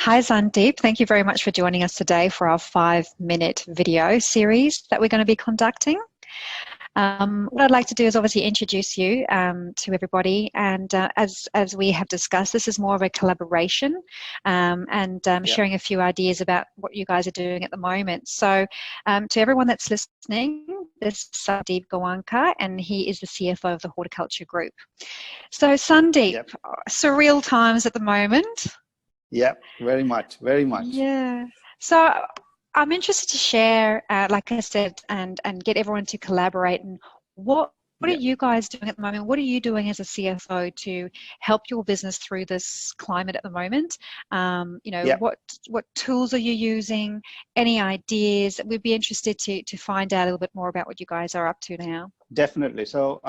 Hi, Sandeep. Thank you very much for joining us today for our 5-minute video series that we're going to be conducting. What I'd like to do is obviously introduce you to everybody, and as we have discussed, this is more of a collaboration and sharing a few ideas about what you guys are doing at the moment. So to everyone that's listening, this is Sandeep Gawankar, and he is the CFO of the Horticulture Group. So Sandeep, surreal times at the moment. Yeah, very much, very much. Yeah. So I'm interested to share, like I said, and get everyone to collaborate. And what are you guys doing at the moment? What are you doing as a CFO to help your business through this climate at the moment? What tools are you using? Any ideas? We'd be interested to find out a little bit more about what you guys are up to now. Definitely. So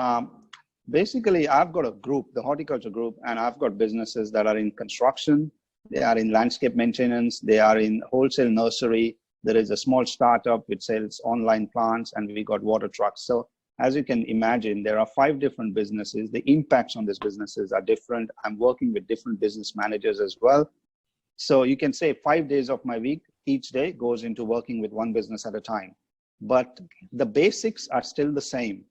basically, I've got a group, the Horticulture Group, and I've got businesses that are in construction. They are in landscape maintenance. They are in wholesale nursery. There is a small startup which sells online plants, and we got water trucks. So as you can imagine, there are 5 different businesses. The impacts on these businesses are different. I'm working with different business managers as well. So you can say 5 days of my week, each day goes into working with one business at a time. But the basics are still the same.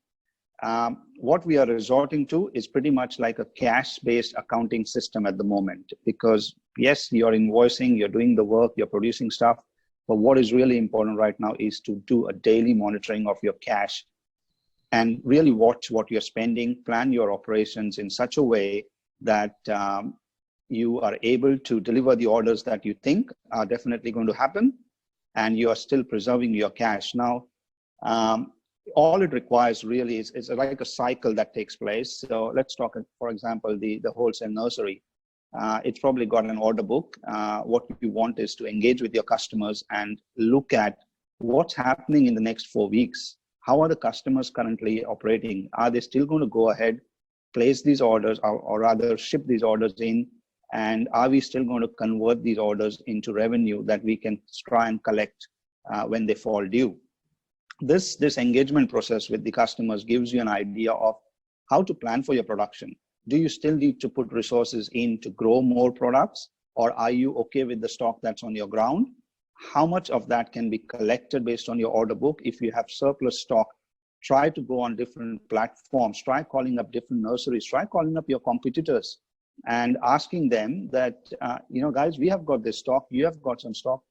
What we are resorting to is pretty much like a cash-based accounting system at the moment, because yes, you're invoicing, you're doing the work, you're producing stuff, but what is really important right now is to do a daily monitoring of your cash and really watch what you're spending, plan your operations in such a way that you are able to deliver the orders that you think are definitely going to happen, and you are still preserving your cash. Now, all it requires really is like a cycle that takes place. So let's talk, for example, the wholesale nursery. It's probably got an order book. What you want is to engage with your customers and look at what's happening in the next 4 weeks. How are the customers currently operating? Are they still going to go ahead, place these orders, or rather ship these orders in? And are we still going to convert these orders into revenue that we can try and collect when they fall due? This engagement process with the customers gives you an idea of how to plan for your production. Do you still need to put resources in to grow more products, or are you okay with the stock that's on your ground? How much of that can be collected based on your order book? If you have surplus stock, try to go on different platforms, try calling up different nurseries, try calling up your competitors and asking them that, guys, we have got this stock, you have got some stock.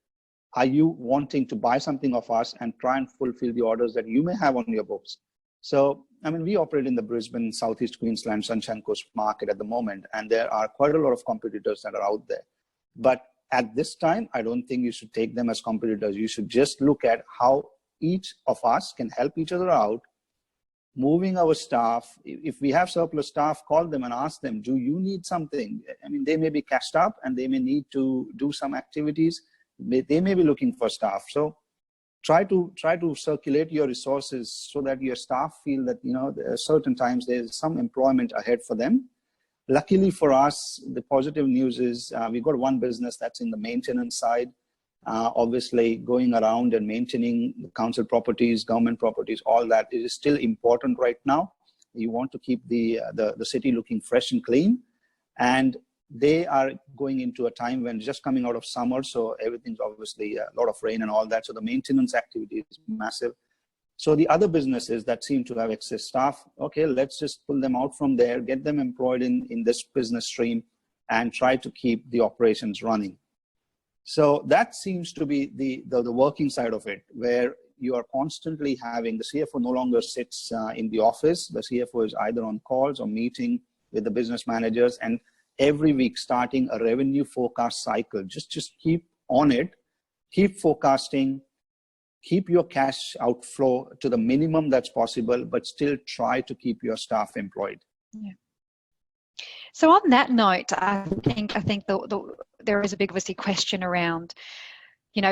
Are you wanting to buy something of us and try and fulfill the orders that you may have on your books? So, I mean, we operate in the Brisbane, Southeast Queensland, Sunshine Coast market at the moment, and there are quite a lot of competitors that are out there. But at this time, I don't think you should take them as competitors. You should just look at how each of us can help each other out, moving our staff. If we have surplus staff, call them and ask them, do you need something? I mean, they may be cashed up and they may need to do some activities. They may be looking for staff. So try to circulate your resources so that your staff feel that, there are certain times there's some employment ahead for them. Luckily for us, the positive news is we've got one business that's in the maintenance side. Obviously, going around and maintaining the council properties, government properties, all that is still important right now. You want to keep the city looking fresh and clean. And they are going into a time when just coming out of summer, so everything's obviously a lot of rain and all that. So the maintenance activity is massive. So the other businesses that seem to have excess staff, okay, let's just pull them out from there, get them employed in this business stream, and try to keep the operations running. So that seems to be the working side of it, where you are constantly having the CFO no longer sits in the office. The CFO is either on calls or meeting with the business managers, and every week starting a revenue forecast cycle. Just keep on it, keep forecasting, keep your cash outflow to the minimum that's possible, but still try to keep your staff employed. Yeah. So on that note, I think there is a big obviously question around,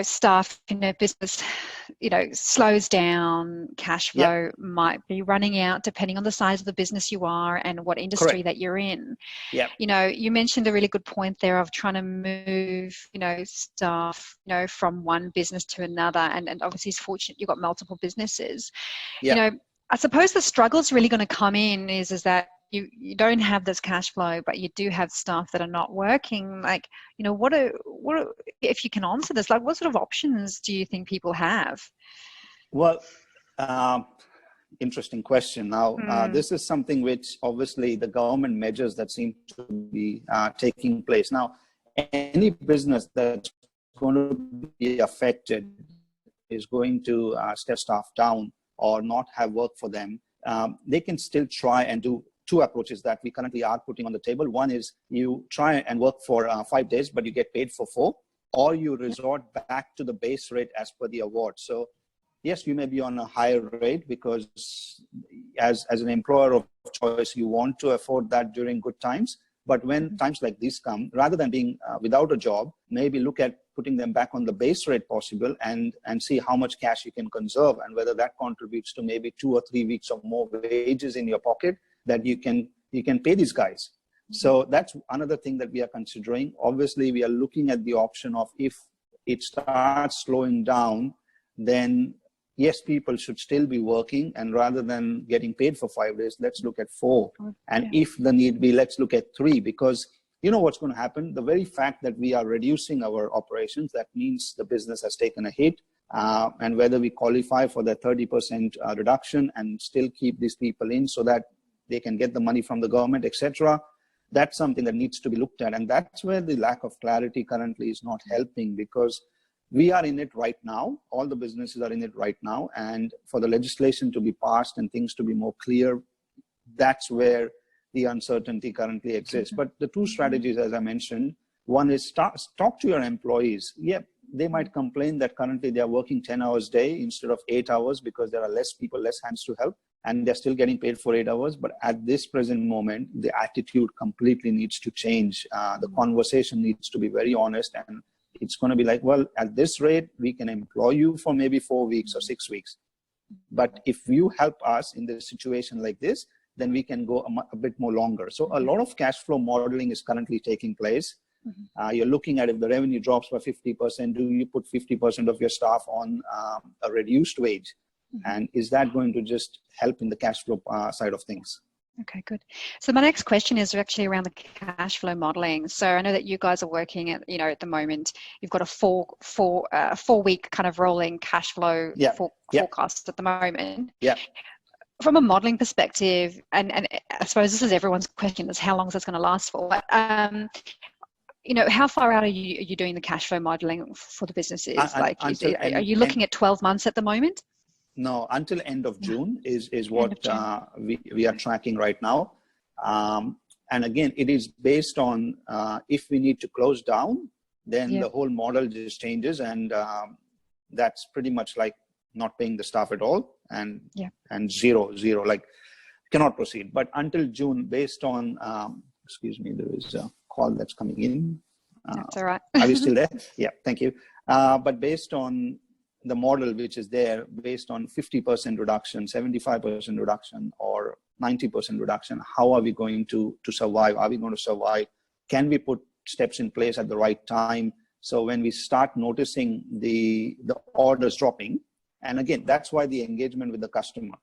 staff in a business, slows down, cash flow might be running out depending on the size of the business you are and what industry that you're in. Yeah. You mentioned a really good point there of trying to move, staff, from one business to another. And obviously it's fortunate you've got multiple businesses. Yeah. I suppose the struggle is really going to come in is that you don't have this cash flow, but you do have staff that are not working. Like, what if you can answer this, like, what sort of options do you think people have? Well, interesting question. Now, this is something which obviously the government measures that seem to be taking place. Now, any business that's going to be affected is going to step staff down or not have work for them. They can still try and do two approaches that we currently are putting on the table. One is you try and work for 5 days, but you get paid for 4, or you resort back to the base rate as per the award. So yes, you may be on a higher rate because as an employer of choice, you want to afford that during good times. But when times like these come, rather than being without a job, maybe look at putting them back on the base rate possible and see how much cash you can conserve and whether that contributes to maybe 2 or 3 weeks of more wages in your pocket that you can pay these guys. So that's another thing that we are considering. Obviously, we are looking at the option of if it starts slowing down, then yes, people should still be working, and rather than getting paid for 5 days, let's look at 4. And if the need be, let's look at 3, because you know what's going to happen. The very fact that we are reducing our operations, that means the business has taken a hit, and whether we qualify for the 30% reduction and still keep these people in so that they can get the money from the government, etc. That's something that needs to be looked at. And that's where the lack of clarity currently is not helping, because we are in it right now. All the businesses are in it right now. And for the legislation to be passed and things to be more clear, that's where the uncertainty currently exists. But the two strategies, as I mentioned, one is talk to your employees. Yeah, they might complain that currently they are working 10 hours a day instead of 8 hours because there are less people, less hands to help, and they're still getting paid for 8 hours. But at this present moment, the attitude completely needs to change. The conversation needs to be very honest, and it's going to be like, well, at this rate, we can employ you for maybe 4 weeks or 6 weeks. But if you help us in the situation like this, then we can go a bit more longer. So a lot of cash flow modeling is currently taking place. You're looking at if the revenue drops by 50%, do you put 50% of your staff on a reduced wage? And is that going to just help in the cash flow side of things? Okay, good. So my next question is actually around the cash flow modeling. So I know that you guys are working at, at the moment, you've got a four week kind of rolling cash flow forecast at the moment. Yeah. From a modeling perspective, and I suppose this is everyone's question, is how long is this going to last for? But, how far out are you doing the cash flow modeling for the businesses? Are you looking at 12 months at the moment? No, until end of June is what we are tracking right now. And again, it is based on if we need to close down, then the whole model just changes, and that's pretty much like not paying the staff at all, and zero, like cannot proceed. But until June, based on, excuse me, there is a call that's coming in. That's all right. Are you still there? Yeah, thank you. But based on the model which is there, based on 50% reduction, 75% reduction, or 90% reduction, how are we going to survive? Are we going to survive? Can we put steps in place at the right time? So when we start noticing the orders dropping, and again, that's why the engagement with the customer.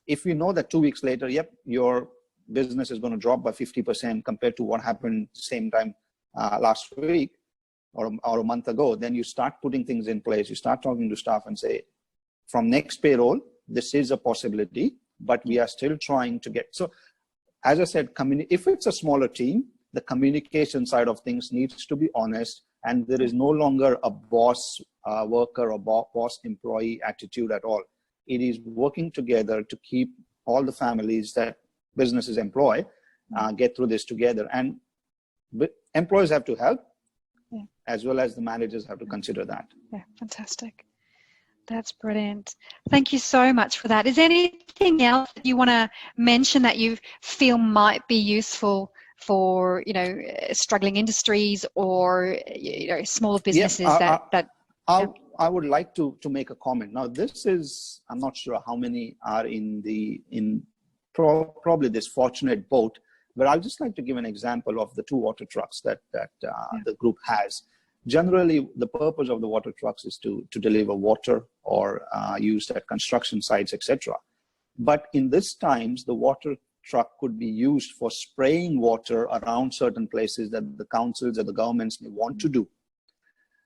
If we know that 2 weeks later, your business is going to drop by 50% compared to what happened same time last week, or a month ago, then you start putting things in place. You start talking to staff and say, from next payroll, this is a possibility, but we are still trying to get. So as I said, if it's a smaller team, the communication side of things needs to be honest, and there is no longer a boss worker or boss employee attitude at all. It is working together to keep all the families that businesses employ get through this together. And employees have to help, as well as the managers have to consider that. Yeah, fantastic. That's brilliant. Thank you so much for that. Is there anything else that you want to mention that you feel might be useful for, struggling industries or, smaller businesses I would like to make a comment. Now, this is, I'm not sure how many are in probably this fortunate boat, but I'd just like to give an example of the 2 water trucks that the group has. Generally, the purpose of the water trucks is to deliver water or used at construction sites, etc. But in this times, the water truck could be used for spraying water around certain places that the councils or the governments may want to do.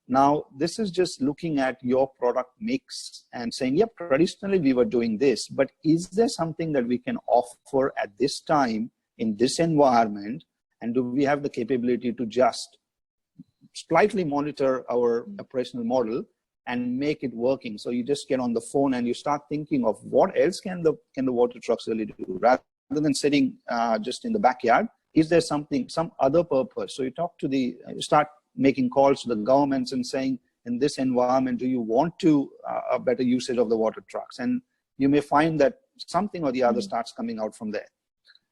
Now, this is just looking at your product mix and saying, yep, traditionally we were doing this, but is there something that we can offer at this time in this environment? And do we have the capability to just slightly monitor our operational model and make it working? So you just get on the phone and you start thinking of what else can the water trucks really do, rather than sitting just in the backyard. Is there some other purpose? So you start making calls to the governments and saying, in this environment, do you want to a better usage of the water trucks? And you may find that something or the other starts coming out from there.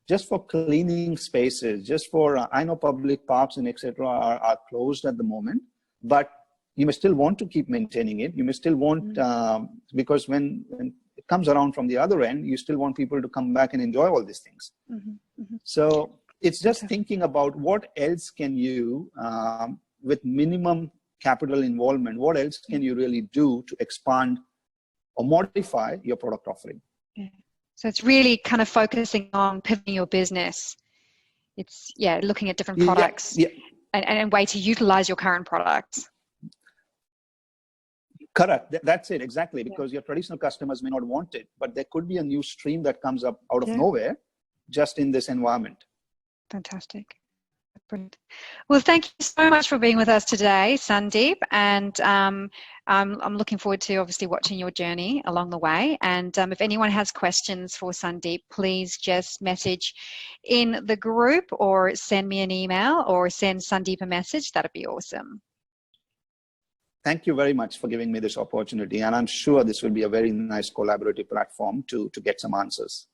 Just for cleaning spaces, just for, I know public parks and etc. are closed at the moment, but you may still want to keep maintaining it. You may still want, because when it comes around from the other end, you still want people to come back and enjoy all these things. So it's just thinking about what else can you, with minimum capital involvement, what else can you really do to expand or modify your product offering? So it's really kind of focusing on pivoting your business. It's, looking at different products and a way to utilize your current products. Correct. That's it, exactly, because your traditional customers may not want it, but there could be a new stream that comes up out of nowhere just in this environment. Fantastic. Brilliant. Well, thank you so much for being with us today, Sandeep. And I'm looking forward to obviously watching your journey along the way. And if anyone has questions for Sandeep, please just message in the group or send me an email or send Sandeep a message. That'd be awesome. Thank you very much for giving me this opportunity. And I'm sure this will be a very nice collaborative platform to get some answers.